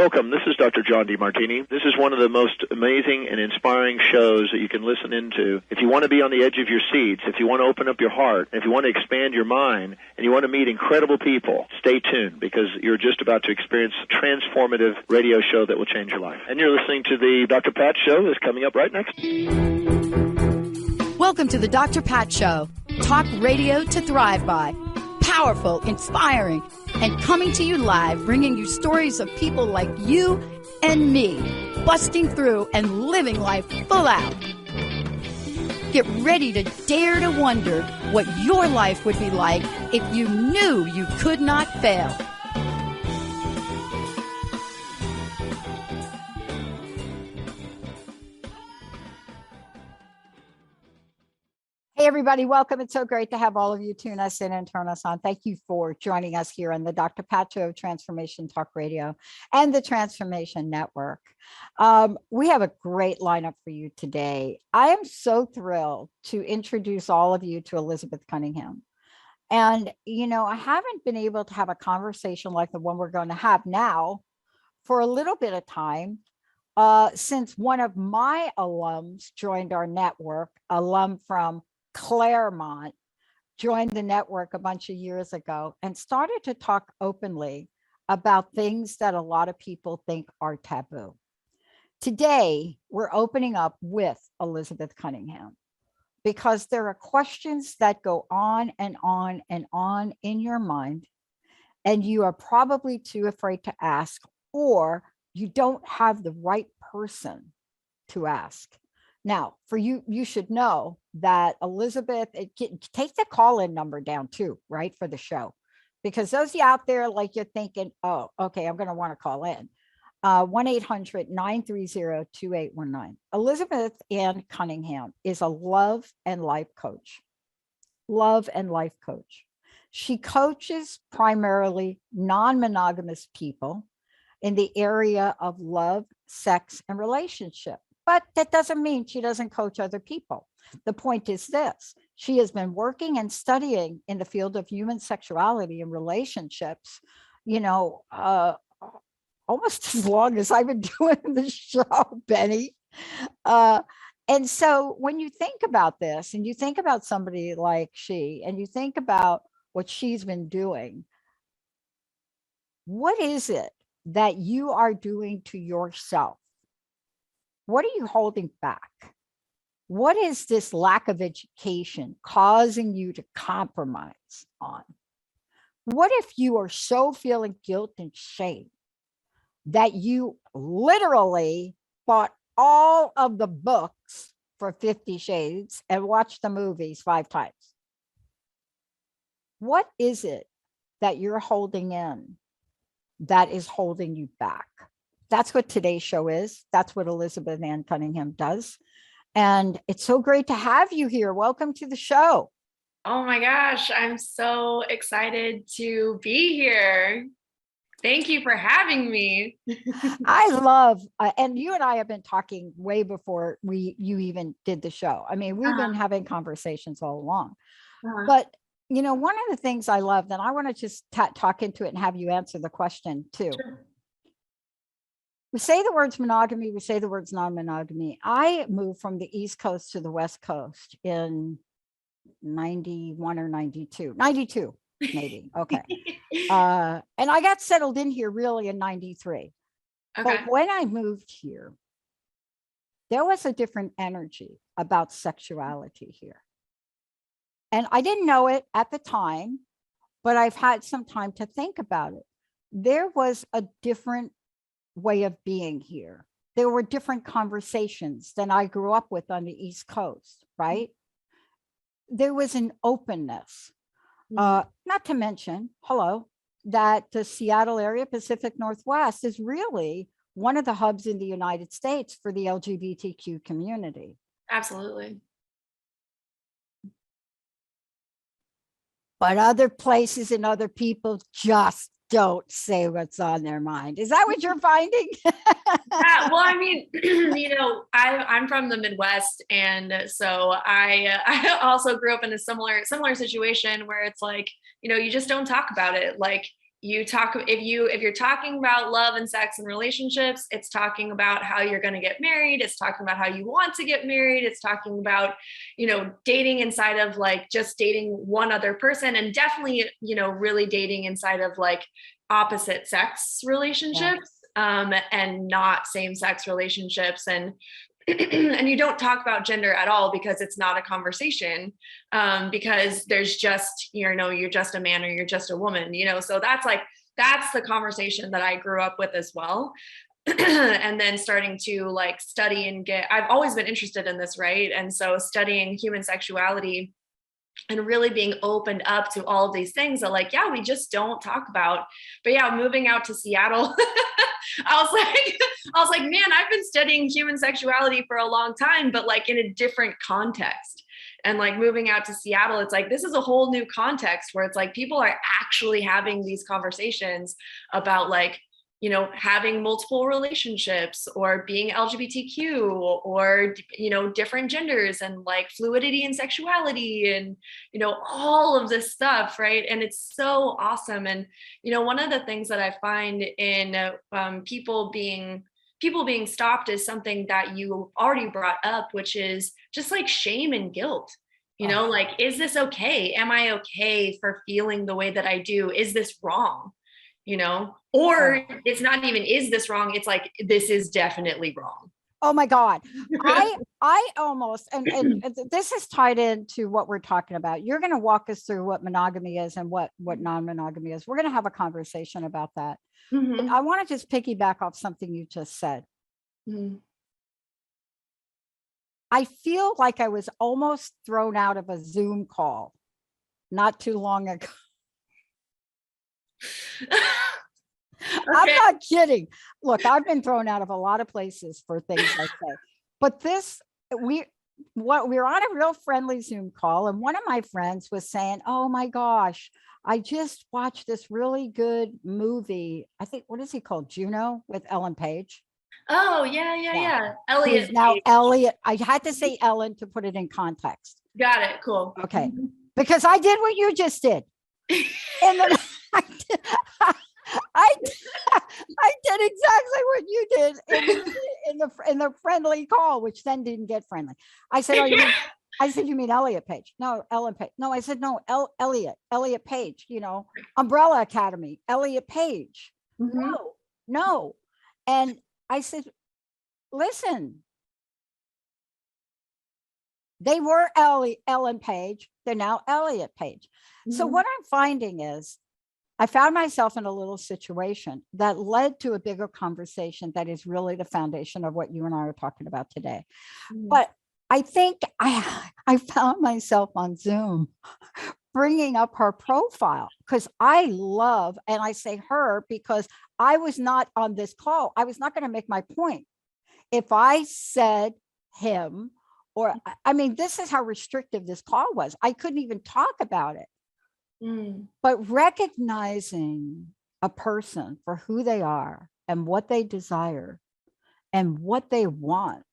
Welcome. This is Dr. John DeMartini. This is one of the most amazing and inspiring shows that you can listen into. If you want to be on the edge of your seats, if you want to open up your heart, if you want to expand your mind, and you want to meet incredible people, stay tuned because you're just about to experience a transformative radio show that will change your life. And you're listening to the Dr. Pat Show that's coming up right next. Welcome to the Dr. Pat Show. Talk radio to thrive by. Powerful, inspiring, and coming to you live, bringing you stories of people like you and me, busting through and living life full out. Get ready to dare to wonder what your life would be like if you knew you could not fail. Hey, everybody, welcome. It's so great to have all of you tune us in and turn us on. Thank you for joining us here on the Dr. Pat Show of Transformation Talk Radio and the Transformation Network. We have a great lineup for you today. I am so thrilled to introduce all of you to Elizabeth Cunningham. And, you know, I haven't been able to have a conversation like the one we're going to have now for a little bit of time. Since one of my alums joined our network, alum from Claremont, joined the network a bunch of years ago and started to talk openly about things that a lot of people think are taboo. Today, we're opening up with Elizabeth Cunningham because there are questions that go on and on and on in your mind, and you are probably too afraid to ask, or you don't have the right person to ask. Now, for you, you should know that Elizabeth, take the call-in number down too, right, for the show. Because those of you out there, like you're thinking, oh, okay, I'm going to want to call in. 1-800-930-2819. Elizabeth Ann Cunningham is a love and life coach. Love and life coach. She coaches primarily non-monogamous people in the area of love, sex, and relationship. But that doesn't mean she doesn't coach other people. The point is this: she has been working and studying in the field of human sexuality and relationships, you know, almost as long as I've been doing the show, Benny. And so when you think about this and you think about somebody like she, and you think about what she's been doing, what is it that you are doing to yourself? What are you holding back? What is this lack of education causing you to compromise on? What if you are so feeling guilt and shame that you literally bought all of the books for 50 Shades and watched the movies 5 times? What is it that you're holding in that is holding you back? That's what today's show is. That's what Elizabeth Ann Cunningham does. And it's so great to have you here. Welcome to the show. Oh my gosh, I'm so excited to be here. Thank you for having me. I love, and you and I have been talking way before you even did the show. I mean, we've been having conversations all along. But, you know, one of the things I love, and I want to just talk into it and have you answer the question too. Sure. We say the words monogamy, we say the words non-monogamy. I moved from the East Coast to the West Coast in 91 or 92, maybe. Okay. And I got settled in here really in 93. Okay. But when I moved here, there was a different energy about sexuality here. And I didn't know it at the time, but I've had some time to think about it. There was a different way of being here. There were different conversations than I grew up with on the East Coast, right? There was an openness, not to mention, that the Seattle area, Pacific Northwest, is really one of the hubs in the United States for the LGBTQ community. Absolutely. But other places and other people just don't say what's on their mind. Is that what you're finding? Yeah, well, I mean, you know, I'm from the Midwest, and so I also grew up in a similar situation where it's like, you know, you just don't talk about it. Like, if you're talking about love and sex and relationships, it's talking about how you're going to get married. It's talking about how you want to get married. It's talking about, dating inside of like just dating one other person, and definitely, really dating inside of like opposite sex relationships, and not same sex relationships. And and you don't talk about gender at all because it's not a conversation, because there's just, you're just a man or you're just a woman, so that's the conversation that I grew up with as well. And then starting to like study and I've always been interested in this, right? And so studying human sexuality and really being opened up to all of these things that like, we just don't talk about. But moving out to Seattle, I was like, man, I've been studying human sexuality for a long time, but like in a different context. And like moving out to Seattle, it's like, this is a whole new context where it's like, people are actually having these conversations about like, having multiple relationships or being LGBTQ or, different genders and like fluidity and sexuality and, all of this stuff. Right. And it's so awesome. And, one of the things that I find in people being stopped is something that you already brought up, which is just like shame and guilt. Like, is this okay? Am I okay for feeling the way that I do? Is this wrong? Or it's not even, is this wrong? It's like, this is definitely wrong. Oh my God. I almost, and this is tied into what we're talking about. You're going to walk us through what monogamy is and what non-monogamy is. We're going to have a conversation about that. Mm-hmm. I want to just piggyback off something you just said. Mm-hmm. I feel like I was almost thrown out of a Zoom call not too long ago. Okay. I'm not kidding. Look, I've been thrown out of a lot of places for things I say, but we're on a real friendly Zoom call, and one of my friends was saying, "Oh my gosh, I just watched this really good movie. I think, what is he called? Juno with Ellen Page." Oh yeah. Elliot. Now Elliot. I had to say Ellen to put it in context. Got it. Cool. Okay, because I did what you just did. I did exactly what you did in the friendly call, which then didn't get friendly. I said, you mean Elliot Page? No, Ellen Page. No, I said, no, Elliot Page, Umbrella Academy, Elliot Page. Mm-hmm. No. And I said, listen, they were Ellen Page. They're now Elliot Page. Mm-hmm. So what I'm finding is, I found myself in a little situation that led to a bigger conversation that is really the foundation of what you and I are talking about today. Mm-hmm. But I think I found myself on Zoom bringing up her profile because I love, and I say her because I was not on this call. I was not going to make my point. If I said him, or I mean, this is how restrictive this call was. I couldn't even talk about it. But recognizing a person for who they are and what they desire and what they want,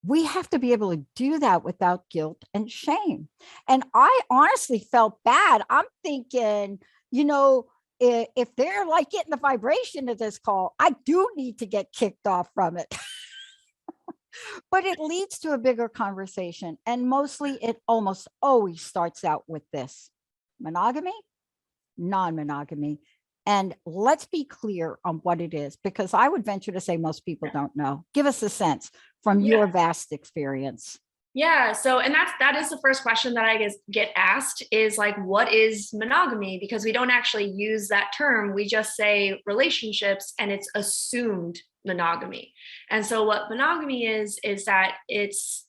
we have to be able to do that without guilt and shame. And I honestly felt bad. I'm thinking, if they're like getting the vibration of this call, I do need to get kicked off from it. But it leads to a bigger conversation. And mostly it almost always starts out with this: monogamy, non-monogamy. And let's be clear on what it is, because I would venture to say most people don't know. Give us a sense from your vast experience. Yeah. So, and that is the first question that I get asked is like, what is monogamy? Because we don't actually use that term. We just say relationships, and it's assumed monogamy. And so what monogamy is that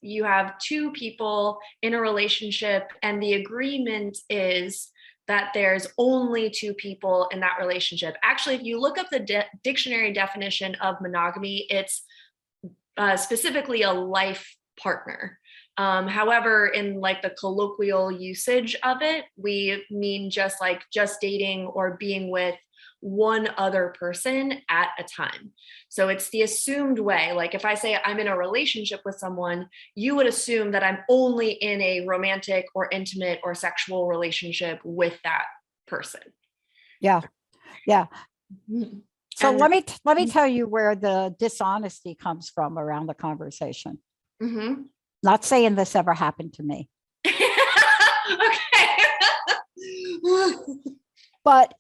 you have two people in a relationship, and the agreement is that there's only two people in that relationship. Actually, if you look up the dictionary definition of monogamy, it's specifically a life partner. However, in like the colloquial usage of it, we mean just dating or being with one other person at a time. So it's the assumed way. Like if I say I'm in a relationship with someone, you would assume that I'm only in a romantic or intimate or sexual relationship with that person. Yeah. Yeah. So And- let me tell you where the dishonesty comes from around the conversation. Mhm. Not saying this ever happened to me, Okay. but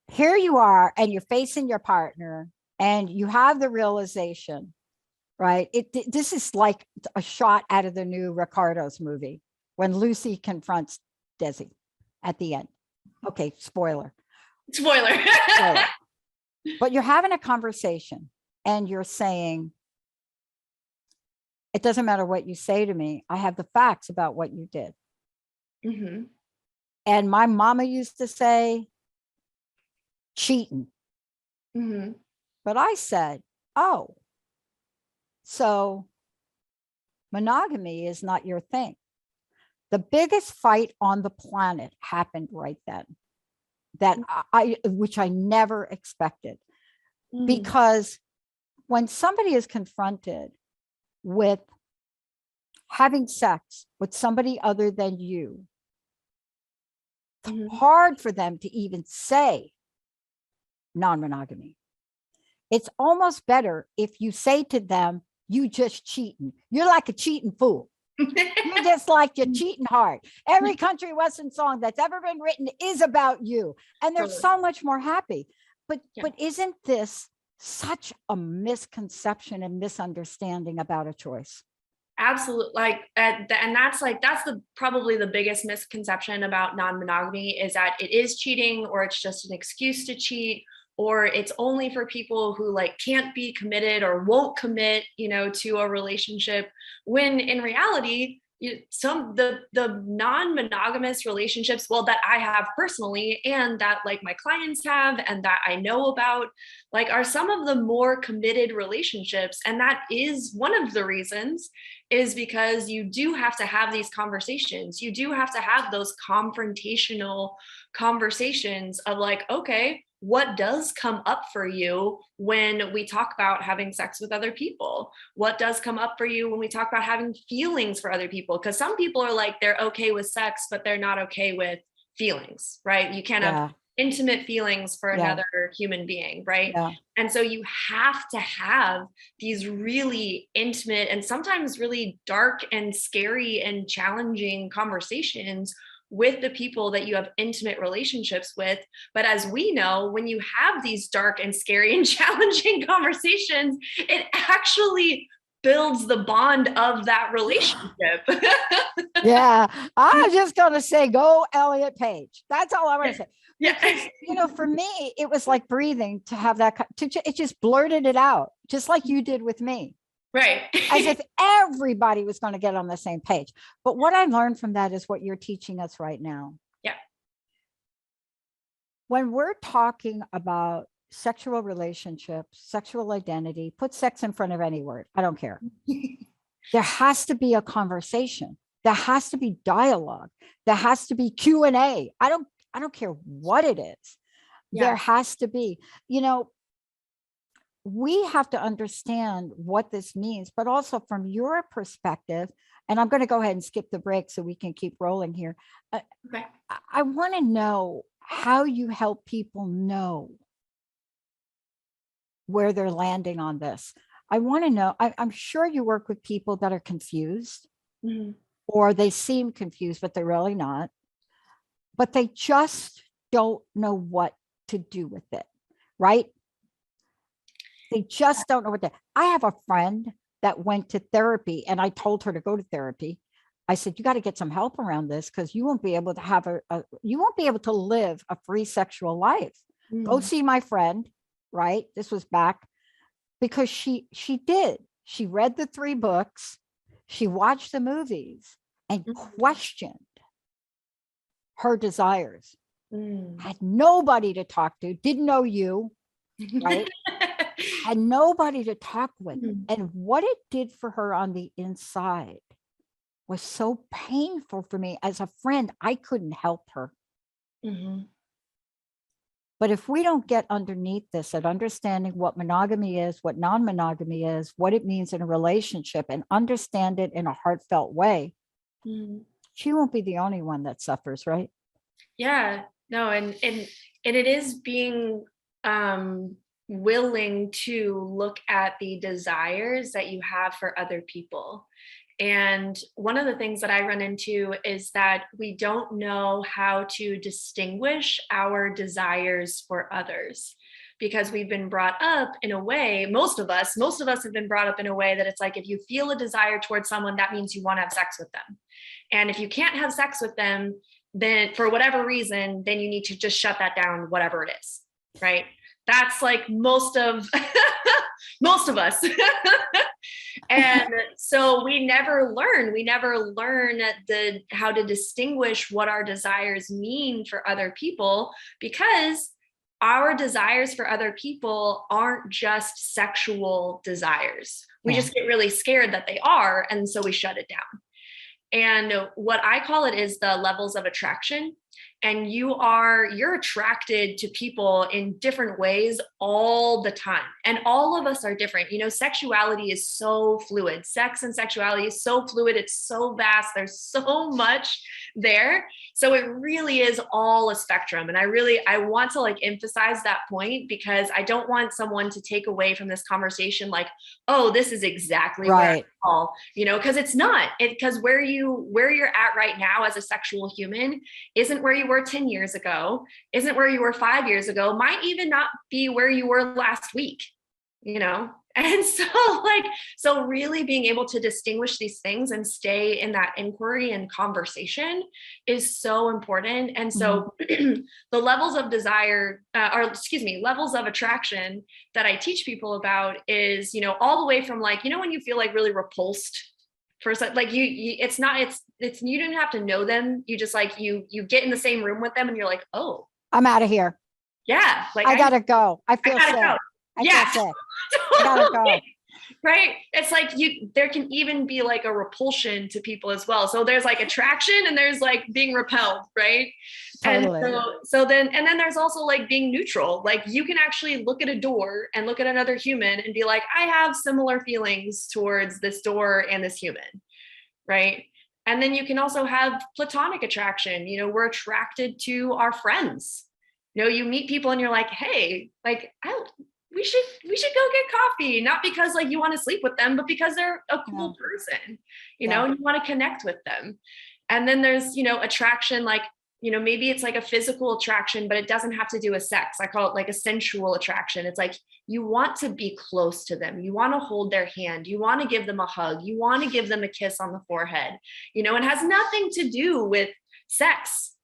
here you are and you're facing your partner and you have the realization, right? This is like a shot out of the new Ricardo's movie when Lucy confronts Desi at the end. Okay, spoiler. Spoiler. Spoiler. But you're having a conversation and you're saying, it doesn't matter what you say to me. I have the facts about what you did. Mhm. And my mama used to say, cheating. Mhm. But I said, oh, so monogamy is not your thing. The biggest fight on the planet happened right then, that which I never expected. Mhm. Because when somebody is confronted with having sex with somebody other than you, it's Mhm. hard for them to even say non-monogamy. It's almost better if you say to them, you just cheating. You're like a cheating fool. You're just like your cheating heart. Every country western song that's ever been written is about you. And they're so much more happy. But isn't this such a misconception and misunderstanding about a choice? Absolutely. And that's the probably the biggest misconception about non-monogamy is that it is cheating, or it's just an excuse to cheat, or it's only for people who like can't be committed or won't commit, to a relationship, when in reality, the non-monogamous relationships, well, that I have personally and that like my clients have and that I know about, like, are some of the more committed relationships. And that is one of the reasons, is because you do have to have these conversations. You do have to have those confrontational conversations of like, okay, what does come up for you when we talk about having sex with other people? What does come up for you when we talk about having feelings for other people? Because some people are like, they're okay with sex, but they're not okay with feelings, right? You can't have intimate feelings for another human being, right? Yeah. And so you have to have these really intimate and sometimes really dark and scary and challenging conversations with the people that you have intimate relationships with. But as we know, when you have these dark and scary and challenging conversations, it actually builds the bond of that relationship. Yeah, I'm just going to say, go Elliot Page. That's all I want to say. Yeah. Because, for me, it was like breathing to have that, it just blurted it out, just like you did with me. Right. As if everybody was going to get on the same page. But what I learned from that is what you're teaching us right now. Yeah. When we're talking about sexual relationships, sexual identity, put sex in front of any word. I don't care. There has to be a conversation. There has to be dialogue. There has to be Q&A. I don't care what it is. Yeah. There has to be, we have to understand what this means, but also from your perspective, and I'm going to go ahead and skip the break so we can keep rolling here. Okay. I want to know how you help people know where they're landing on this. I want to know, I'm sure you work with people that are confused, mm-hmm. or they seem confused, but they're really not, but they just don't know what to do with it, right? They just don't know what to. I have a friend that went to therapy and I told her to go to therapy. I said, you got to get some help around this because you won't be able to have you won't be able to live a free sexual life. Mm. Go see my friend, right? This was back because she did. She read the 3 books, she watched the movies and questioned her desires. Had nobody to talk to, didn't know you, right? Had nobody to talk with. And what it did for her on the inside was so painful for me. As a friend, I couldn't help her. Mm-hmm. But if we don't get underneath this at understanding what monogamy is, what non-monogamy is, what it means in a relationship, and understand it in a heartfelt way, she won't be the only one that suffers, right? Yeah. No, and it is being willing to look at the desires that you have for other people. And one of the things that I run into is that we don't know how to distinguish our desires for others, because we've been brought up in a way, most of us have been brought up in a way that it's like, if you feel a desire towards someone, that means you want to have sex with them. And if you can't have sex with them, then for whatever reason, then you need to just shut that down, whatever it is, right? That's like most of us. And so we never learn how to distinguish what our desires mean for other people, because our desires for other people aren't just sexual desires. We just get really scared that they are, and so we shut it down. And what I call it is the levels of attraction. And you're attracted to people in different ways all the time. And all of us are different. You know, sexuality is so fluid. Sex and sexuality is so fluid. It's so vast. There's so much there. So it really is all a spectrum. And I want to like emphasize that point, because I don't want someone to take away from this conversation like, oh, this is exactly right. You know, because it's not. Because where you're at right now as a sexual human isn't where you were 10 years ago, isn't where you were 5 years ago, might even not be where you were last week, you know? And so really being able to distinguish these things and stay in that inquiry and conversation is so important. And so the levels of desire, levels of attraction that I teach people about is, you know, all the way from like, you know, when you feel like really repulsed for like you didn't have to know them. You just like, you get in the same room with them and you're like, oh, I'm out of here. Yeah. Like I gotta go. I feel sick. Go. I gotta go. Right. It's like there can even be like a repulsion to people as well. So there's like attraction and there's like being repelled. Right. Totally. And then there's also like being neutral. Like you can actually look at a door and look at another human and be like, I have similar feelings towards this door and this human. Right. And then you can also have platonic attraction. You know, we're attracted to our friends. You know, you meet people and you're like, hey, like, we should go get coffee, not because like you want to sleep with them, but because they're a cool person, you know, and you want to connect with them. And then there's, you know, attraction, like, you know, maybe it's like a physical attraction, but it doesn't have to do with sex. I call it like a sensual attraction. It's like, you want to be close to them. You want to hold their hand. You want to give them a hug. You want to give them a kiss on the forehead. You know, it has nothing to do with sex.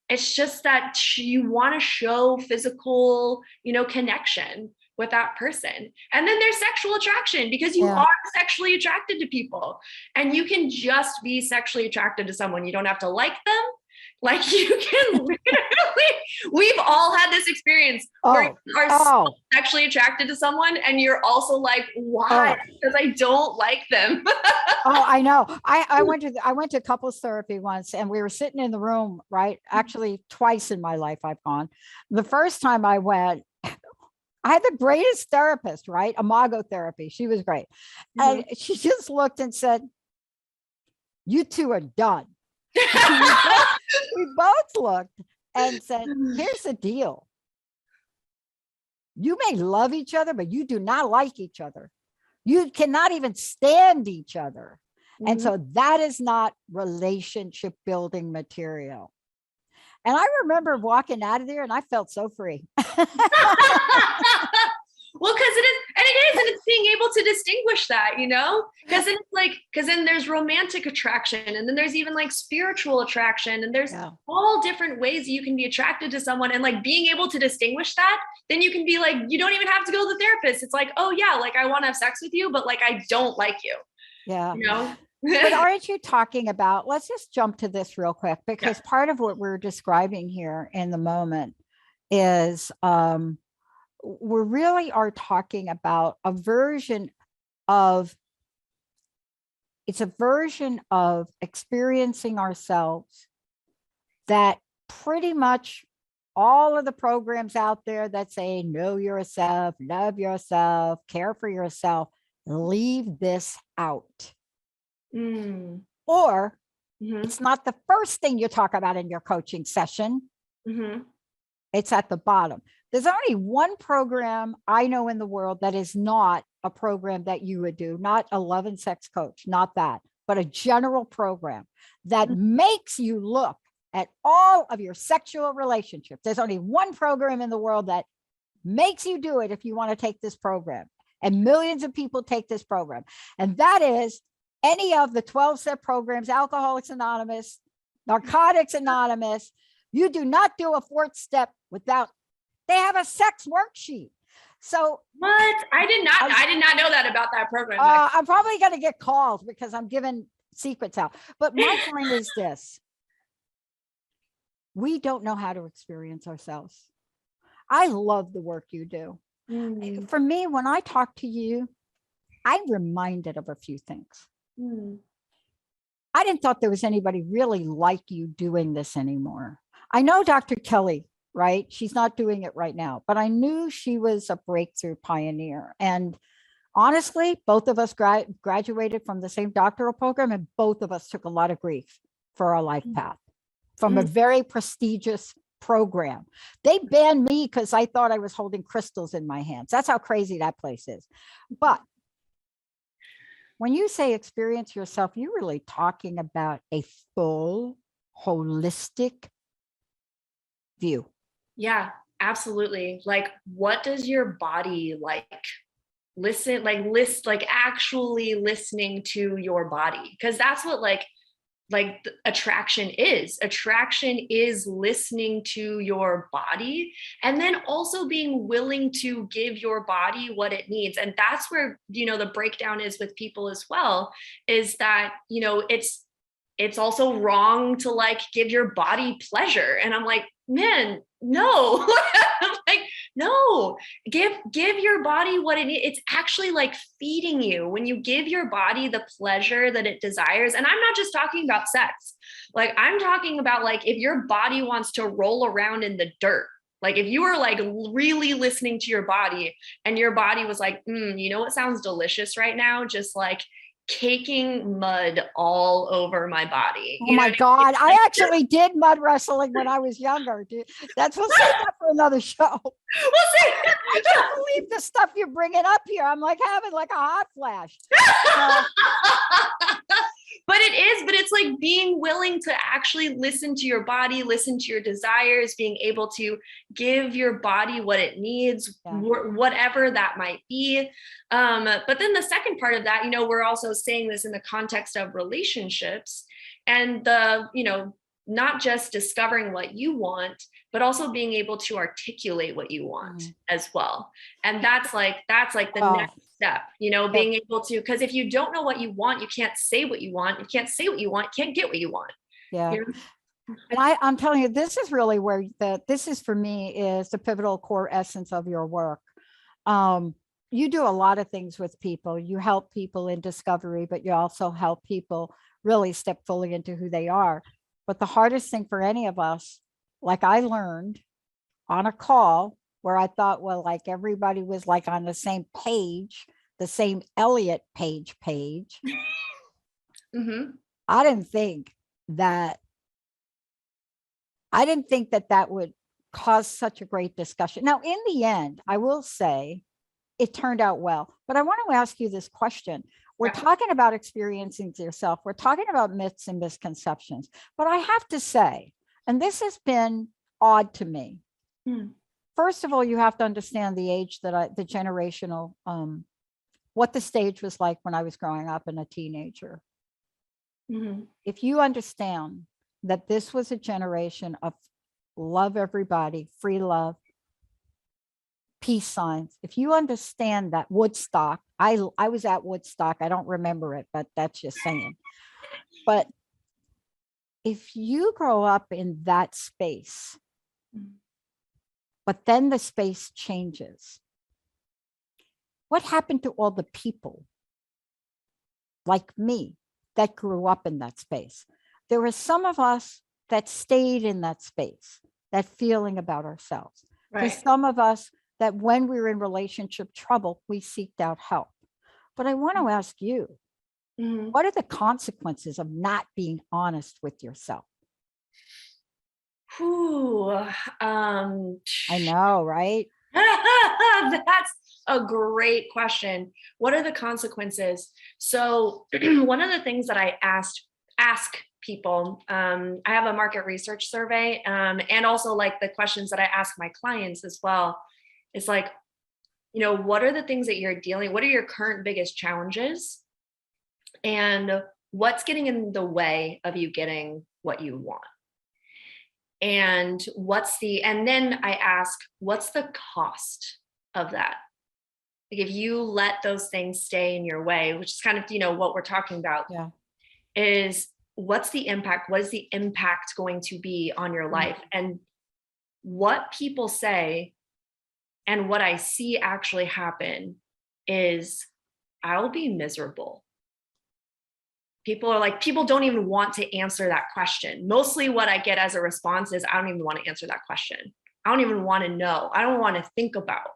It's just that you want to show physical, you know, connection with that person. And then there's sexual attraction, because you are sexually attracted to people, and you can just be sexually attracted to someone. You don't have to like them. Like you can literally, we've all had this experience where you are so sexually attracted to someone and you're also like, why? Because I don't like them. I know. I went to couples therapy once, and we were sitting in the room, right? Actually, twice in my life I've gone. The first time I went, I had the greatest therapist, right? Imago therapy. She was great. And she just looked and said, you two are done. We both looked and said, here's the deal. You may love each other, but you do not like each other. You cannot even stand each other. And so that is not relationship building material. And I remember walking out of there and I felt so free. Well, because and it's being able to distinguish that, you know, because then there's romantic attraction, and then there's even like spiritual attraction, and there's all different ways you can be attracted to someone, and like being able to distinguish that, then you can be like, you don't even have to go to the therapist. It's like, oh yeah, like I want to have sex with you, but like I don't like you. Yeah. You know? But aren't you talking about, let's just jump to this real quick, because part of what we're describing here in the moment is we really are talking about a version of experiencing ourselves that pretty much all of the programs out there that say know yourself, love yourself, care for yourself, leave this out. Or it's not the first thing you talk about in your coaching session. It's at the bottom. There's only one program I know in the world that is not a program that you would do, not a love and sex coach, not that, but a general program that makes you look at all of your sexual relationships. There's only one program in the world that makes you do it if you want to take this program. And millions of people take this program. And that is any of the 12-step programs, Alcoholics Anonymous, Narcotics Anonymous. You do not do a 4th step without, they have a sex worksheet. So what? I did not know that about that program. I'm probably going to get called because I'm giving secrets out. But my point is this. We don't know how to experience ourselves. I love the work you do. For me, when I talk to you, I'm reminded of a few things. I didn't thought there was anybody really like you doing this anymore. I know Dr. Kelly, right? She's not doing it right now, but I knew she was a breakthrough pioneer. And honestly, both of us graduated from the same doctoral program, and both of us took a lot of grief for our life path from a very prestigious program. They banned me because I thought I was holding crystals in my hands. That's how crazy that place is. But when you say experience yourself, you're really talking about a full, holistic view. Yeah, absolutely. Like, what does your body like? Actually listening to your body, because that's what attraction is. Attraction is listening to your body, and then also being willing to give your body what it needs. And that's where, the breakdown is with people as well, is that, it's also wrong to give your body pleasure. And I'm like, man, no. No, give your body what it needs. It's actually feeding you when you give your body the pleasure that it desires. And I'm not just talking about sex. I'm talking about if your body wants to roll around in the dirt, if you were really listening to your body and your body was what sounds delicious right now? Just caking mud all over my body. Oh my God. I actually did mud wrestling when I was younger. We'll save that for another show. I can't believe the stuff you're bringing up here. I'm having a hot flash. But it's being willing to actually listen to your body, listen to your desires, being able to give your body what it needs, whatever that might be. But then the second part of that, we're also saying this in the context of relationships, and not just discovering what you want, but also being able to articulate what you want as well. And that's the next step, being able to, because if you don't know what you want, you can't say what you want. You can't say what you want, you can't get what you want. Yeah. And I'm telling you, this is really where this is for me is the pivotal core essence of your work. You do a lot of things with people. You help people in discovery, but you also help people really step fully into who they are. But the hardest thing for any of us, I learned on a call where I thought, everybody was on the same page, the same Elliot page. I didn't think that that would cause such a great discussion. Now, in the end, I will say it turned out well, but I want to ask you this question. We're talking about experiencing yourself. We're talking about myths and misconceptions, but I have to say, and this has been odd to me. First of all, you have to understand the age that the generational, what the stage was like when I was growing up and a teenager. If you understand that this was a generation of love everybody, free love, peace signs. If you understand that Woodstock, I was at Woodstock. I don't remember it, but that's just saying. But if you grow up in that space, but then the space changes, what happened to all the people like me that grew up in that space? There were some of us that stayed in that space, that feeling about ourselves. There's some of us that when we were in relationship trouble, we seeked out help. But I want to ask you, what are the consequences of not being honest with yourself? Whew, I know, right? that's a great question. What are the consequences? So one of the things that I ask people, I have a market research survey, and also like the questions that I ask my clients as well. It's like, what are the things that you're what are your current biggest challenges? And what's getting in the way of you getting what you want? And and then I ask, what's the cost of that? Like if you let those things stay in your way, which is kind of, what we're talking about, Yeah. is what's the impact? What is the impact going to be on your life? And what people say and what I see actually happen is I'll be miserable. People don't even want to answer that question. Mostly what I get as a response is, I don't even want to answer that question. I don't even want to know. I don't want to think about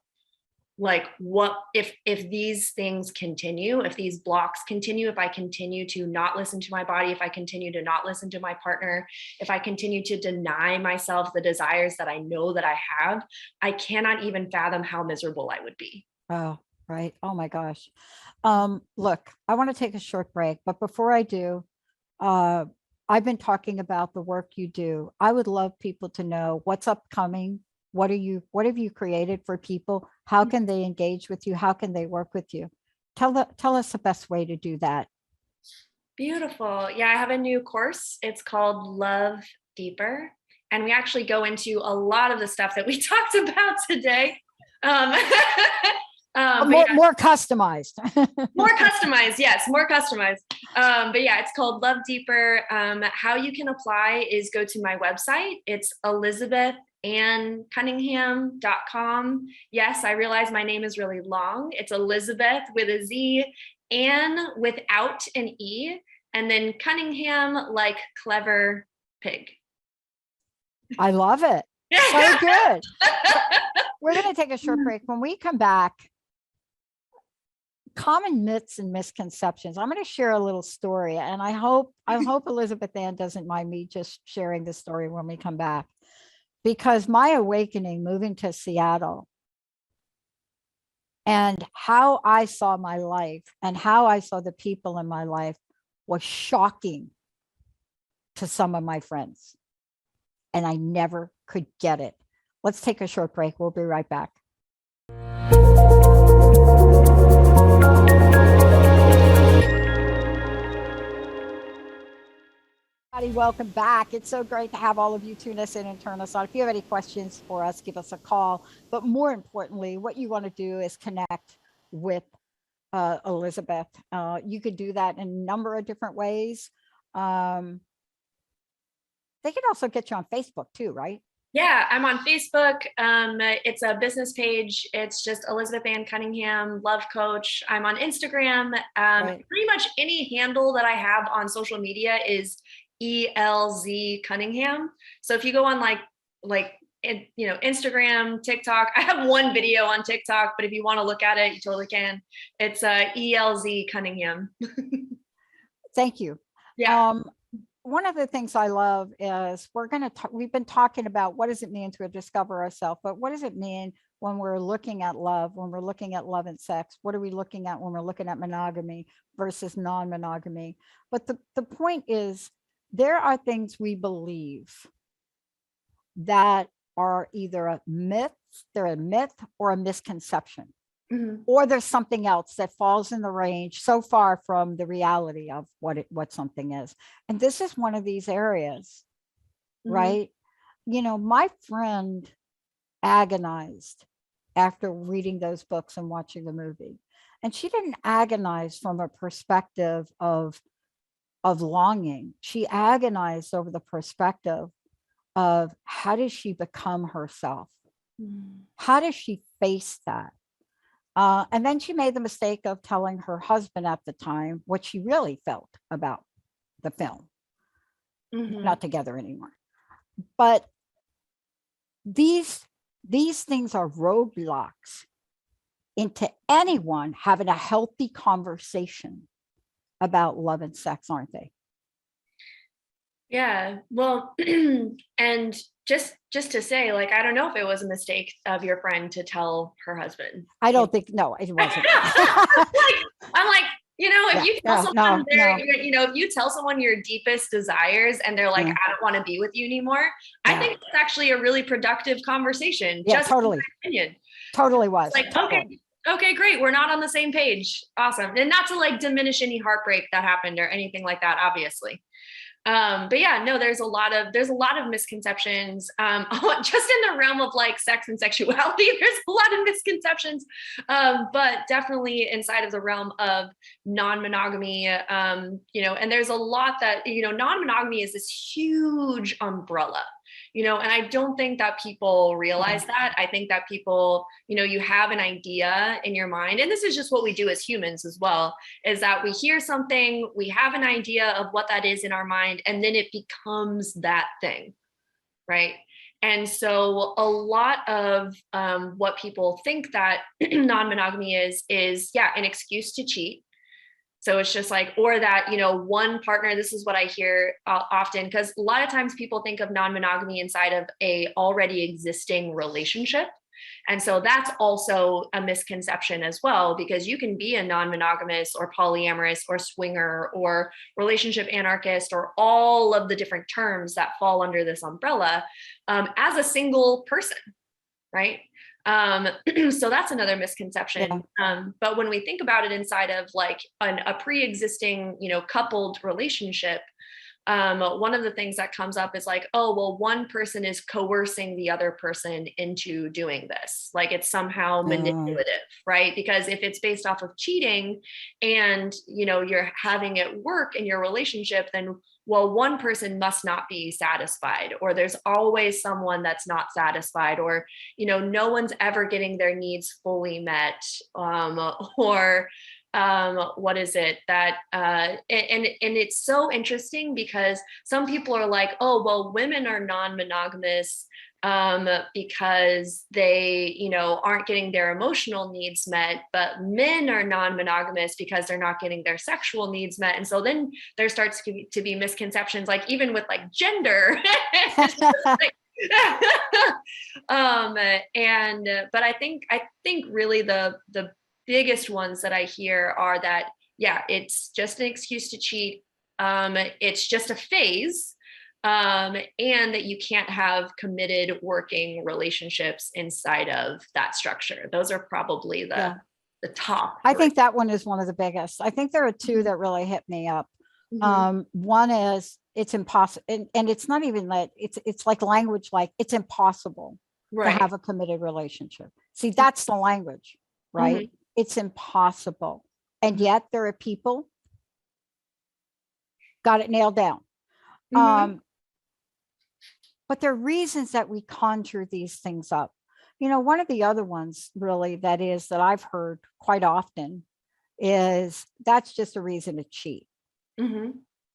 like what if these things continue, if these blocks continue, if I continue to not listen to my body, if I continue to not listen to my partner, if I continue to deny myself the desires that I know that I have, I cannot even fathom how miserable I would be. Oh, right. Oh my gosh. Look, I want to take a short break, but before I do, I've been talking about the work you do. I would love people to know what's upcoming. What have you created for people? How can they engage with you? How can they work with you? Tell us the best way to do that. Beautiful. Yeah, I have a new course. It's called Love Deeper. And we actually go into a lot of the stuff that we talked about today. More customized. More customized. Yes, more customized. But yeah, it's called Love Deeper. How you can apply is go to my website. It's ElizabethAnnCunningham.com. Yes, I realize my name is really long. It's Elizabeth with a Z, Ann without an E, and then Cunningham like clever pig. I love it. So good. We're going to take a short break. When we come back, common myths and misconceptions. I'm going to share a little story, and I hope Elizabeth Ann doesn't mind me just sharing the story when we come back, because my awakening moving to Seattle and how I saw my life and how I saw the people in my life was shocking to some of my friends, and I never could get it. Let's take a short break. We'll be right back. Welcome back. It's so great to have all of you tune us in and turn us on. If you have any questions for us, give us a call. But more importantly, what you want to do is connect with Elizabeth. You could do that in a number of different ways. They can also get you on Facebook too, right? Yeah, I'm on Facebook. It's a business page. It's just Elizabeth Ann Cunningham, Love Coach. I'm on Instagram. Right. Pretty much any handle that I have on social media is ELZ Cunningham. So if you go on Instagram, TikTok, I have one video on TikTok, but if you want to look at it, you totally can. It's ELZ Cunningham. Thank you. Yeah. One of the things I love is we've been talking about what does it mean to discover ourselves, but what does it mean when we're looking at love, when we're looking at love and sex? What are we looking at when we're looking at monogamy versus non-monogamy? But the point is, there are things we believe that are either a myth or a misconception. Mm-hmm. Or there's something else that falls in the range so far from the reality of what something is. And this is one of these areas, mm-hmm. right? My friend agonized after reading those books and watching the movie. And she didn't agonize from a perspective of longing. She agonized over the perspective of how does she become herself? Mm-hmm. How does she face that? And then she made the mistake of telling her husband at the time what she really felt about the film. Mm-hmm. Not together anymore. But these things are roadblocks into anyone having a healthy conversation about love and sex, aren't they? Yeah. Well, and just to say, like, I don't know if it was a mistake of your friend to tell her husband. I don't think, no, it wasn't. I'm like, if Yeah, you tell yeah, someone no. if you tell someone your deepest desires and they're like, Yeah. I don't want to be with you anymore, I Yeah. think it's actually a really productive conversation. Yeah, Just in totally. my opinion. Totally was. Like, Totally. okay, great. We're not on the same page. Awesome. And not to like diminish any heartbreak that happened or anything like that, obviously. But yeah, no, there's a lot of misconceptions, just in the realm of like sex and sexuality. There's a lot of misconceptions, but definitely inside of the realm of non-monogamy, and there's a lot that, non-monogamy is this huge umbrella, and I don't think that people realize that. I think that people, you have an idea in your mind, and this is just what we do as humans as well, is that we hear something, we have an idea of what that is in our mind, and then it becomes that thing, right? And so a lot of what people think that non-monogamy is an excuse to cheat. So it's just like, or that, one partner, this is what I hear often, because a lot of times people think of non-monogamy inside of a already existing relationship. And so that's also a misconception as well, because you can be a non-monogamous or polyamorous or swinger or relationship anarchist or all of the different terms that fall under this umbrella as a single person, right? So that's another misconception. Yeah. But when we think about it inside of like a pre-existing, coupled relationship, one of the things that comes up is like, oh, well, one person is coercing the other person into doing this. Like it's somehow manipulative, right? Because if it's based off of cheating and, you're having it work in your relationship, then well, one person must not be satisfied, or there's always someone that's not satisfied, or, no one's ever getting their needs fully met, or what is it that and it's so interesting because some people are like, oh, well, women are non-monogamous because they, aren't getting their emotional needs met, but men are non-monogamous because they're not getting their sexual needs met. And so then there starts to be misconceptions, like even with like gender. But I think really the biggest ones that I hear are that, yeah, it's just an excuse to cheat. It's just a phase. And that you can't have committed working relationships inside of that structure. Those are probably the top. I think that one is one of the biggest. I think there are two that really hit me up. One is it's impossible, and it's not even that, it's like language, like it's impossible to have a committed relationship. See, that's the language, right? It's impossible. And yet there are people got it nailed down. But there are reasons that we conjure these things up. One of the other ones really that I've heard quite often is that's just a reason to cheat.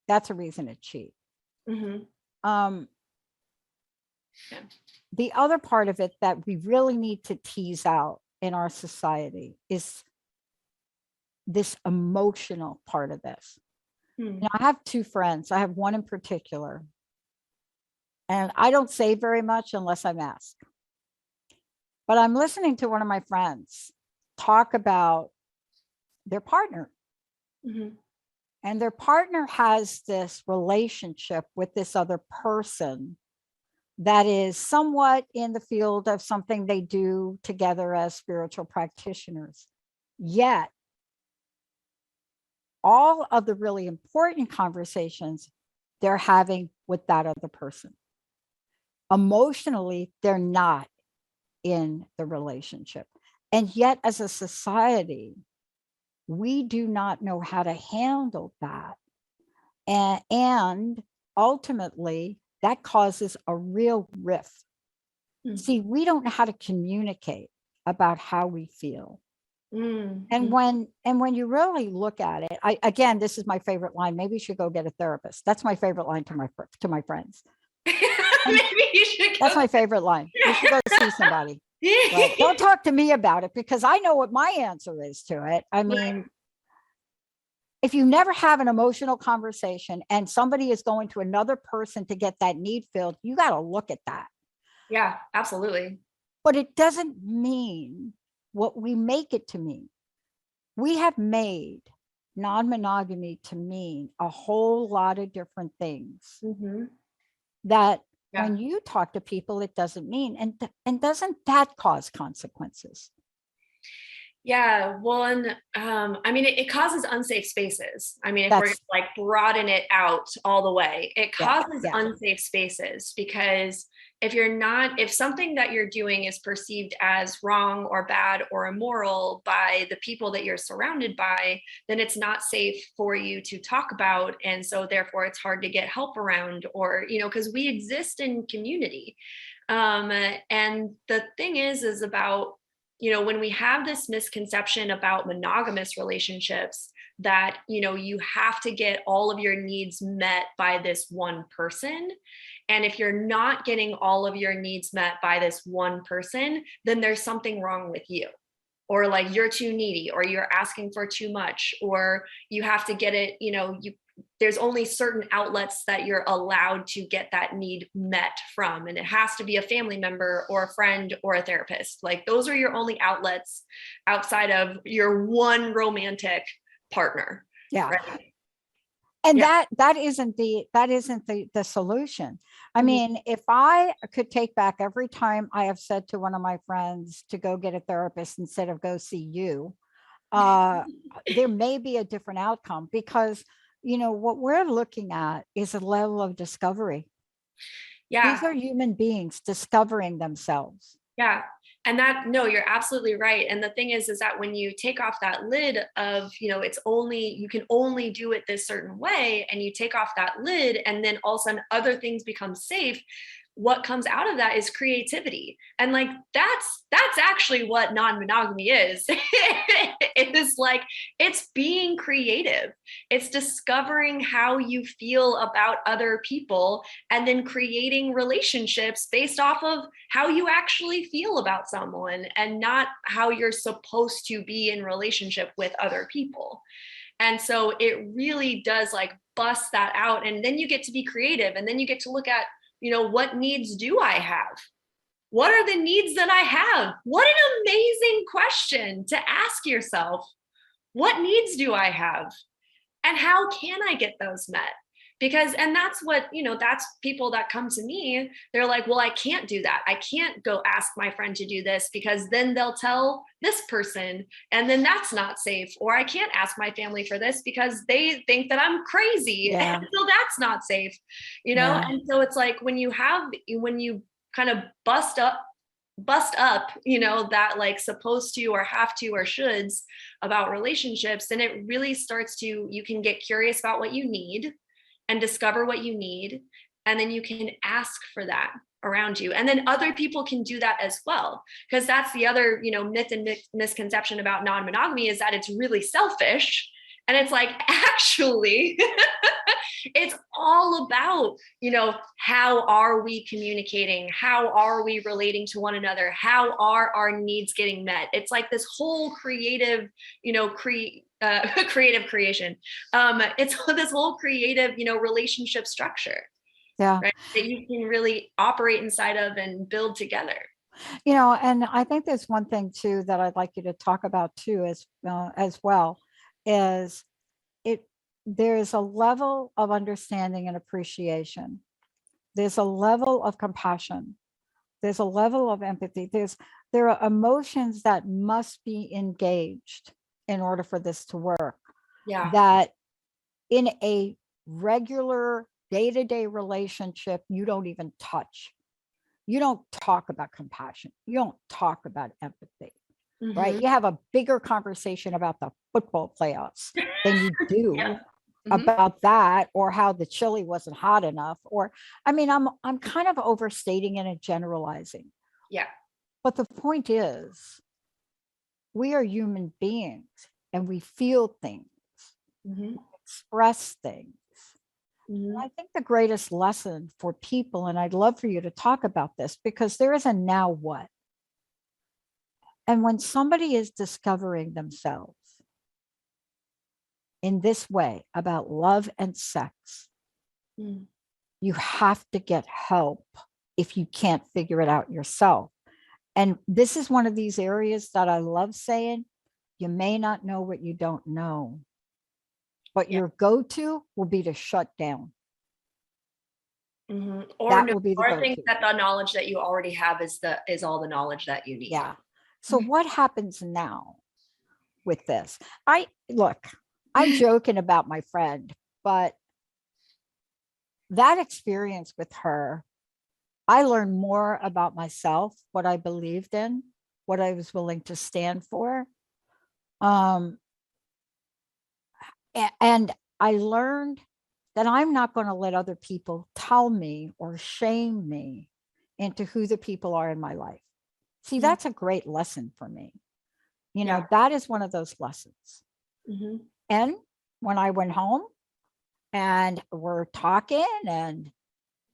That's a reason to cheat. The other part of it that we really need to tease out in our society is this emotional part of this. I have two friends. I have one in particular, and I don't say very much unless I'm asked. But I'm listening to one of my friends talk about their partner. And their partner has this relationship with this other person that is somewhat in the field of something they do together as spiritual practitioners. Yet, all of the really important conversations they're having with that other person. Emotionally, they're not in the relationship. And yet, as a society, we do not know how to handle that. And ultimately, that causes a real rift. See, we don't know how to communicate about how we feel. And when you really look at it, again, this is my favorite line. Maybe you should go get a therapist. That's my favorite line to my friends. Maybe you should go. That's my favorite line. You should go see somebody. Right? Don't talk to me about it, because I know what my answer is to it. I mean, if you never have an emotional conversation and somebody is going to another person to get that need filled, you got to look at that. Yeah, absolutely. But it doesn't mean what we make it to mean. We have made non-monogamy to mean a whole lot of different things that when you talk to people, it doesn't mean. And doesn't that cause consequences? Yeah, well, and I mean, it causes unsafe spaces. I mean, if we're like broaden it out all the way, it causes unsafe spaces, because if something that you're doing is perceived as wrong or bad or immoral by the people that you're surrounded by, then it's not safe for you to talk about. And so therefore it's hard to get help around, or, because we exist in community. And the thing is about, when we have this misconception about monogamous relationships that, you have to get all of your needs met by this one person. And if you're not getting all of your needs met by this one person, then there's something wrong with you. Or like you're too needy, or you're asking for too much, or you have to get it, there's only certain outlets that you're allowed to get that need met from. And it has to be a family member or a friend or a therapist. Like those are your only outlets outside of your one romantic partner. Yeah. Right? And that isn't the solution. I mean, if I could take back every time I have said to one of my friends to go get a therapist instead of go see you, there may be a different outcome, because what we're looking at is a level of discovery. Yeah. These are human beings discovering themselves. Yeah. And you're absolutely right. And the thing is that when you take off that lid of, you can only do it this certain way, and you take off that lid, and then all of a sudden other things become safe, what comes out of that is creativity. And like, that's actually what non-monogamy is. It is like, it's being creative. It's discovering how you feel about other people, and then creating relationships based off of how you actually feel about someone, and not how you're supposed to be in relationship with other people. And so it really does like bust that out. And then you get to be creative, and then you get to look at, what needs do I have? What are the needs that I have? What an amazing question to ask yourself. What needs do I have? And how can I get those met? Because, and that's what, that's people that come to me, they're like, well, I can't do that. I can't go ask my friend to do this, because then they'll tell this person, and then that's not safe. Or I can't ask my family for this because they think that I'm crazy. Yeah. And so that's not safe, And so it's like, when you kind of bust up, that like supposed to or have to or shoulds about relationships, then it really starts to, you can get curious about what you need and discover what you need. And then you can ask for that around you. And then other people can do that as well. Because that's the other, myth and misconception about non-monogamy, is that it's really selfish. And it's like, actually, it's all about, how are we communicating? How are we relating to one another? How are our needs getting met? It's like this whole creative, creative creation. It's this whole creative, relationship structure. Yeah. Right? That you can really operate inside of and build together. And I think there's one thing too that I'd like you to talk about too, as well, is there's a level of understanding and appreciation. There's a level of compassion. There's a level of empathy. There are emotions that must be engaged in order for this to work. Yeah. That in a regular day-to-day relationship, you don't even touch. You don't talk about compassion. You don't talk about empathy. Right? You have a bigger conversation about the football playoffs than you do about that, or how the chili wasn't hot enough. Or, I mean, I'm kind of overstating it and generalizing. Yeah. But the point is, we are human beings, and we feel things, express things. I think the greatest lesson for people, and I'd love for you to talk about this, because there is a now what. And when somebody is discovering themselves, in this way about love and sex, you have to get help if you can't figure it out yourself. And this is one of these areas that I love saying, you may not know what you don't know, but your go-to will be to shut down. Or that will be the or think go-to. that the knowledge that you already have is all the knowledge that you need. Yeah. So what happens now with this? I'm joking about my friend, but that experience with her, I learned more about myself, what I believed in, what I was willing to stand for. And I learned that I'm not going to let other people tell me or shame me into who the people are in my life. See, that's a great lesson for me. You know, that is one of those lessons. And when I went home and we're talking, and,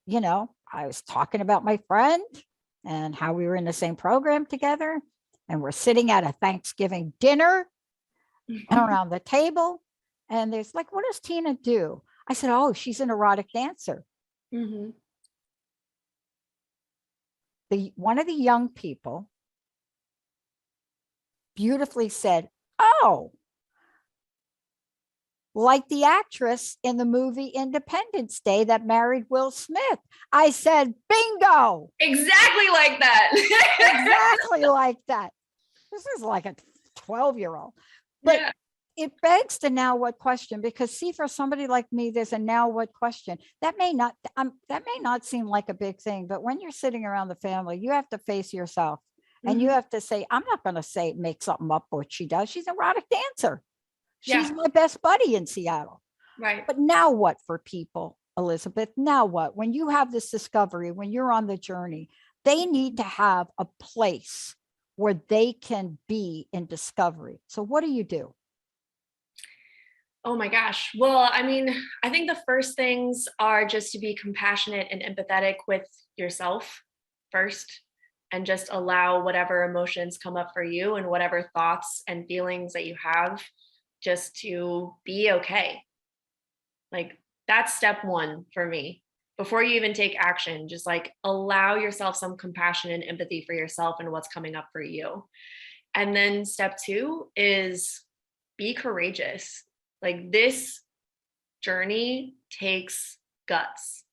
you know, I was talking about my friend and how we were in the same program together, and we're sitting at a Thanksgiving dinner around the table. And there's like, what does Tina do? I said, oh, she's an erotic dancer. One of the young people beautifully said, oh, like the actress in the movie Independence Day that married Will Smith. I said, bingo. Exactly like that. Exactly like that. This is like a 12-year-old. But it begs the now what question, because see, for somebody like me, there's a now what question. That may not seem like a big thing, but when you're sitting around the family, you have to face yourself. And you have to say, I'm not going to make something up what she does. She's an erotic dancer. She's my best buddy in Seattle. Right. But now what for people, Elizabeth? Now what? When you have this discovery, when you're on the journey, they need to have a place where they can be in discovery. So what do you do? Oh my gosh. Well, I mean, I think the first things are just to be compassionate and empathetic with yourself first, and just allow whatever emotions come up for you and whatever thoughts and feelings that you have, just to be okay. Like, that's step one for me. Before you even take action, just like allow yourself some compassion and empathy for yourself and what's coming up for you. And then step two is be courageous. Like, this journey takes guts.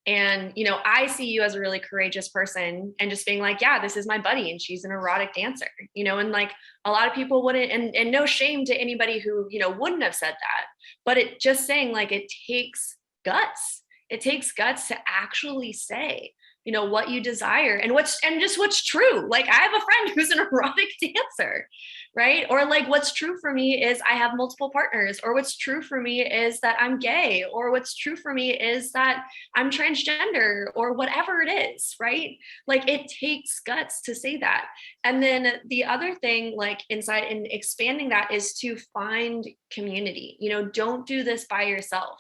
And, you know, I see you as a really courageous person, and just being like, yeah, this is my buddy and she's an erotic dancer, you know, and like a lot of people wouldn't, and no shame to anybody who, you know, wouldn't have said that, but it just saying like, it takes guts. It takes guts to actually say, you know, what you desire and what's true. Like, I have a friend who's an erotic dancer, right? Or like, what's true for me is I have multiple partners, or what's true for me is that I'm gay, or what's true for me is that I'm transgender, or whatever it is, right? Like, it takes guts to say that. And then the other thing, like inside and expanding that, is to find community. You know, don't do this by yourself.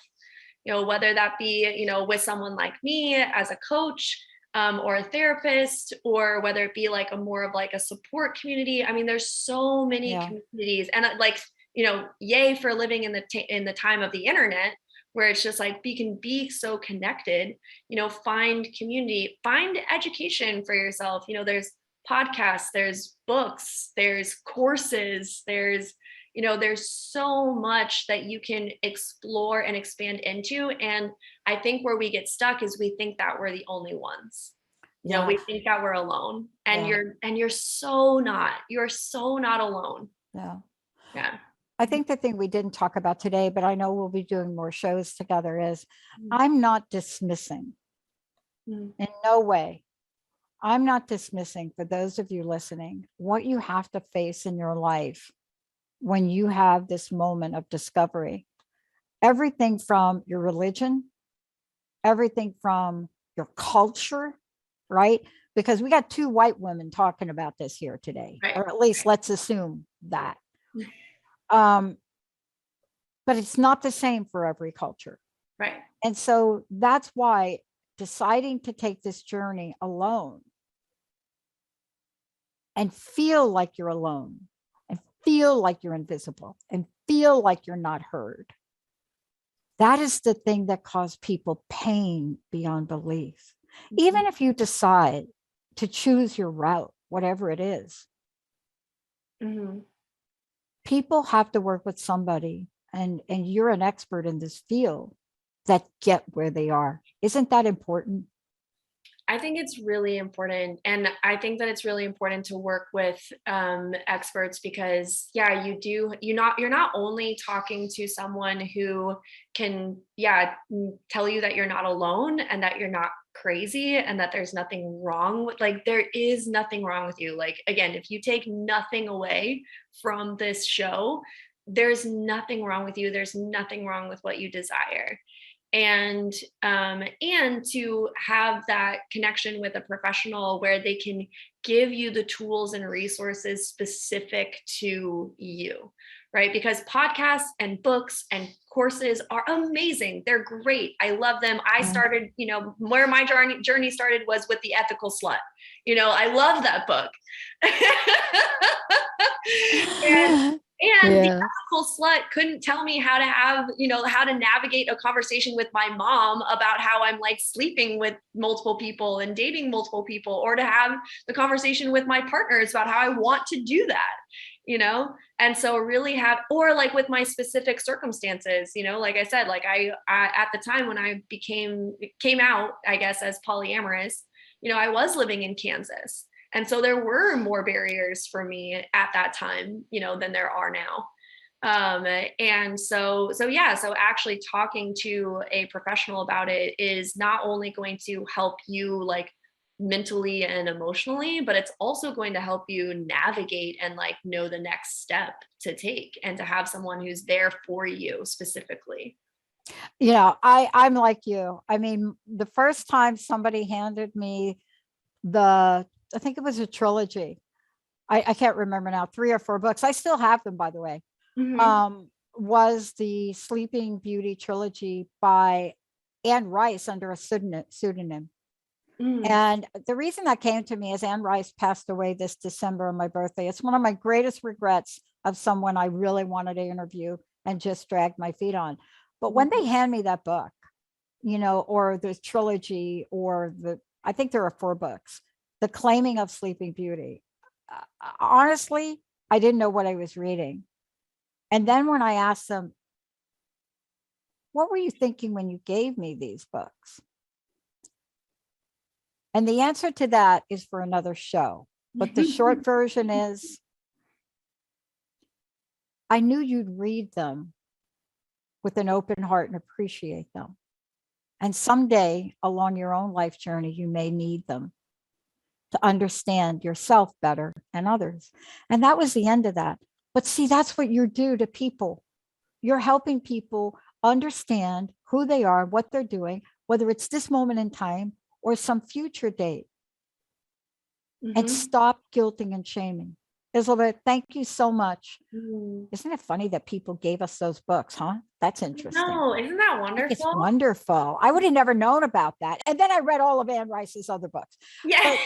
You know, whether that be, you know, with someone like me as a coach, or a therapist, or whether it be like a more of like a support community. I mean, there's so many communities, and like, you know, yay for living in the time of the internet, where it's just like, we can be so connected. You know, find community, find education for yourself. You know, there's podcasts, there's books, there's courses, there's, you know, there's so much that you can explore and expand into. And I think where we get stuck is we think that we're the only ones. You know, we think that we're alone, and you're so not. You're so not alone. Yeah. I think the thing we didn't talk about today, but I know we'll be doing more shows together, is I'm not dismissing in no way. I'm not dismissing, for those of you listening, what you have to face in your life when you have this moment of discovery. Everything from your religion, everything from your culture, right? Because we got two white women talking about this here today, or at least let's assume that. But it's not the same for every culture. Right. And so that's why deciding to take this journey alone and feel like you're alone, and feel like you're invisible, and feel like you're not heard. That is the thing that caused people pain beyond belief. Even if you decide to choose your route, whatever it is, people have to work with somebody, and you're an expert in this field, that get where they are. Isn't that important? I think it's really important. And I think that it's really important to work with experts, because you're not only talking to someone who can, tell you that you're not alone and that you're not crazy and that there's nothing wrong with, like, there is nothing wrong with you. Like, again, if you take nothing away from this show, there's nothing wrong with you. There's nothing wrong with what you desire. And to have that connection with a professional where they can give you the tools and resources specific to you, right? Because podcasts and books and courses are amazing. They're great. I love them. I started, where my journey started was with The Ethical Slut. I love that book. And the ethical slut couldn't tell me how to have, how to navigate a conversation with my mom about how I'm like sleeping with multiple people and dating multiple people, or to have the conversation with my partners about how I want to do that, And so really or like with my specific circumstances, like I said, like I at the time when I came out, I guess, as polyamorous, I was living in Kansas. And so there were more barriers for me at that time, than there are now. And so actually talking to a professional about it is not only going to help you like mentally and emotionally, but it's also going to help you navigate and like know the next step to take, and to have someone who's there for you specifically. I'm like you. I mean, the first time somebody handed me I think it was a trilogy. I can't remember now, 3 or 4 books. I still have them, by the way. Was the Sleeping Beauty trilogy by Anne Rice under a pseudonym. And the reason that came to me is Anne Rice passed away this December on my birthday. It's one of my greatest regrets of someone I really wanted to interview and just dragged my feet on. But when they hand me that book, or the trilogy, or I think there are 4 books, The Claiming of Sleeping Beauty. Honestly, I didn't know what I was reading. And then when I asked them, what were you thinking when you gave me these books? And the answer to that is for another show. But the short version is, I knew you'd read them with an open heart and appreciate them. And someday along your own life journey, you may need them to understand yourself better and others. And that was the end of that. But see, that's what you do to people. You're helping people understand who they are, what they're doing, whether it's this moment in time or some future date, and stop guilting and shaming. Elizabeth, thank you so much. Isn't it funny that people gave us those books, huh? That's interesting. No, isn't that wonderful? It's wonderful. I would have never known about that. And then I read all of Anne Rice's other books. Yeah.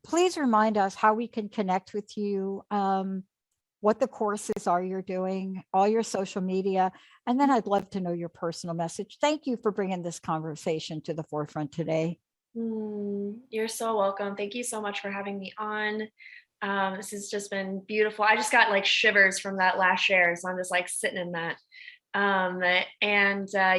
Please remind us how we can connect with you, what the courses are you're doing, all your social media. And then I'd love to know your personal message. Thank you for bringing this conversation to the forefront today. You're so welcome. Thank you so much for having me on. This has just been beautiful. I just got like shivers from that last share. So I'm just like sitting in that.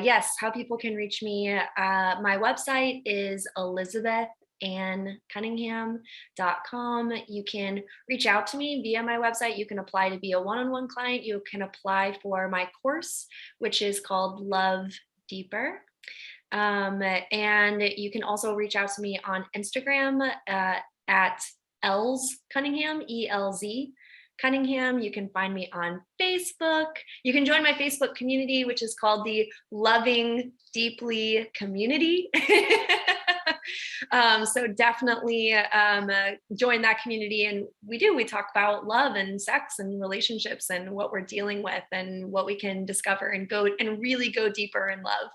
Yes, how people can reach me. My website is ElizabethAnnCunningham.com. You can reach out to me via my website. You can apply to be a one-on-one client. You can apply for my course, which is called Love Deeper. And you can also reach out to me on Instagram at Els Cunningham, ELZ Cunningham. You can find me on Facebook. You can join my Facebook community, which is called the Loving Deeply Community. So definitely join that community. And we talk about love and sex and relationships and what we're dealing with and what we can discover and really go deeper in love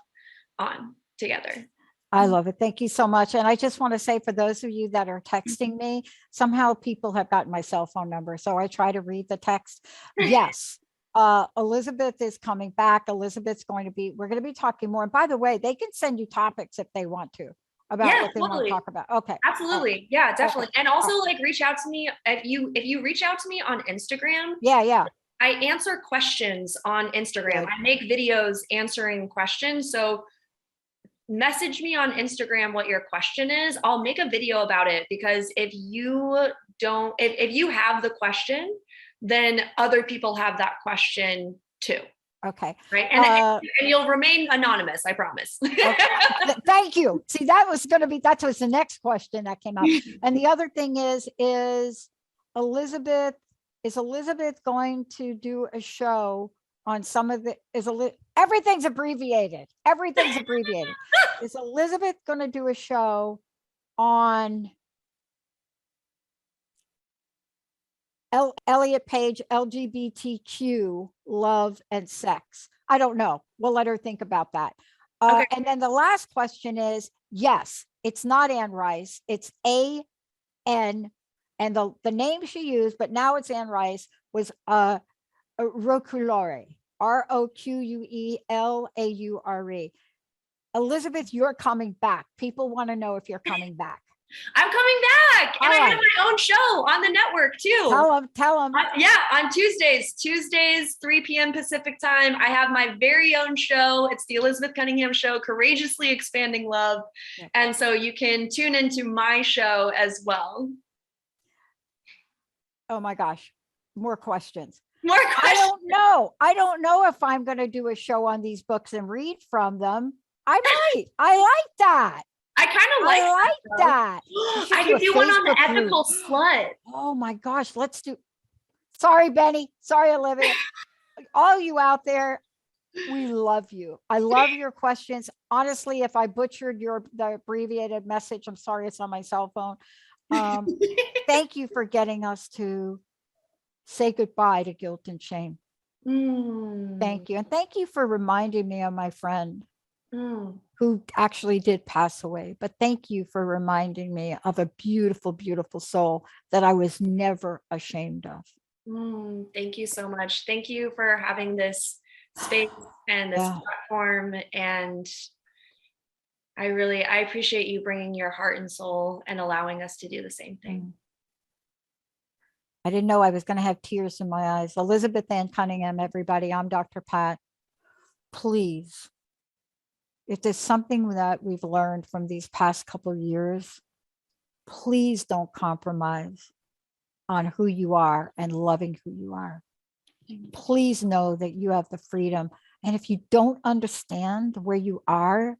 on together. I love it. Thank you so much. And I just want to say, for those of you that are texting me, somehow people have gotten my cell phone number. So I try to read the text. Yes, Elizabeth is coming back. We're going to be talking more. And by the way, they can send you topics if they want to about what they want to talk about. Okay. Absolutely. Yeah, definitely. Okay. And also like reach out to me if you reach out to me on Instagram. Yeah. I answer questions on Instagram. I make videos answering questions. So message me on Instagram what your question is. I'll make a video about it, because if you have the question, then other people have that question too. Okay. Right. And you'll remain anonymous, I promise. Okay. Thank you. See, that was the next question that came up. And the other thing is Elizabeth going to do a show on some of the, everything's abbreviated. Is Elizabeth going to do a show on Elliot Page, LGBTQ, love and sex? I don't know. We'll let her think about that. Okay. And then the last question is, yes, it's not Ann Rice. It's A-N, and the name she used, but now it's Ann Rice, was Roquelaure, Roquelaure. Elizabeth, you're coming back. People want to know if you're coming back. I'm coming back, and I have my own show on the network too. Tell them. On Tuesdays, 3 p.m. Pacific time, I have my very own show. It's the Elizabeth Cunningham Show, Courageously Expanding Love. Yeah. And so you can tune into my show as well. Oh my gosh, more questions. I don't know if I'm going to do a show on these books and read from them. I might. I like that. I kind of like that. I could do one on the ethical slut. Oh my gosh, let's do. Sorry, Benny. Sorry, Olivia. All you out there, we love you. I love your questions. Honestly, if I butchered the abbreviated message, I'm sorry, it's on my cell phone. Thank you for getting us to say goodbye to guilt and shame. Thank you. And thank you for reminding me of my friend who actually did pass away. But thank you for reminding me of a beautiful, beautiful soul that I was never ashamed of. Thank you so much. Thank you for having this space and this platform. And I appreciate you bringing your heart and soul and allowing us to do the same thing. I didn't know I was going to have tears in my eyes. Elizabeth Ann Cunningham, everybody. I'm Dr. Pat. Please, if there's something that we've learned from these past couple of years, please don't compromise on who you are and loving who you are. Please know that you have the freedom. And if you don't understand where you are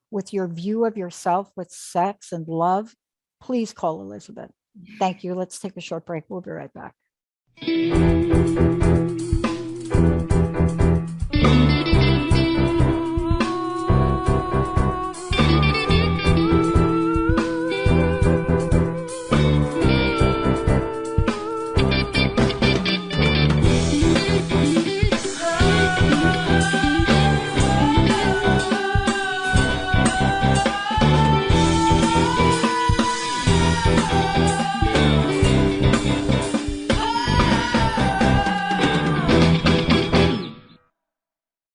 with your view of yourself with sex and love, please call Elizabeth. Thank you. Let's take a short break. We'll be right back.